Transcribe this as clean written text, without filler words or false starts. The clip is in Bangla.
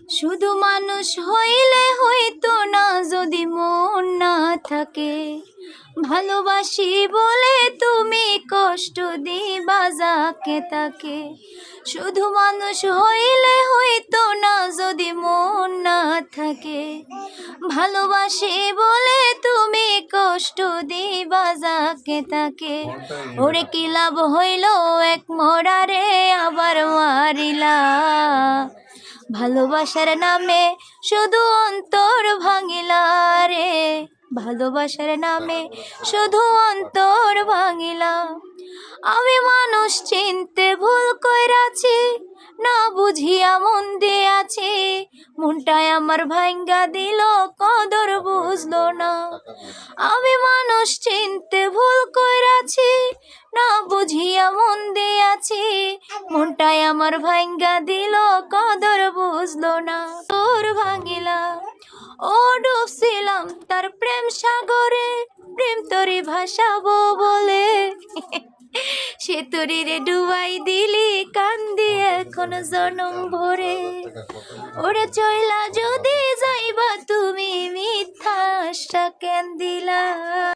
শুধু মানুষ হইলে হইতো না যদি মন না থাকে, ভালোবাসি বলে তুমি কষ্ট দিবা যাকে তাকে। শুধু মানুষ হইলে হইতো না যদি মন না থাকে, ভালোবাসি বলে তুমি কষ্ট দিবা যাকে তাকে। ওরে কি লাভ হইল এক মরারে আবার মারিলা, ভালোবাসার নামে শুধু অন্তর ভাঙিলা রে, ভালোবাসার নামে শুধু অন্তর ভাঙিলা। আমি মানুষ চিনতে ভুল কইরাছি, না বুঝিয়া মন দিয়াছি, মনটায় আমার ভাঙ্গা দিল কদর বুঝলো না। আমি মানুষ চিনতে ভুল কইরাছি, না বুঝিয়া মন দিয়াছি, মনটায় আমার ভাঙ্গা দিল কদর বুঝলো না। তোর ভাঙিলা ও ডুবছিলাম তার প্রেম সাগরে, প্রেম তরি ভাসাবো বলে, সে তরি রে ডুবাই দিলি কান্দি এখন জনম ভরে। ওরে চইলা যদি যাইবা তুমি মিথ্যা আশা কেন দিলা।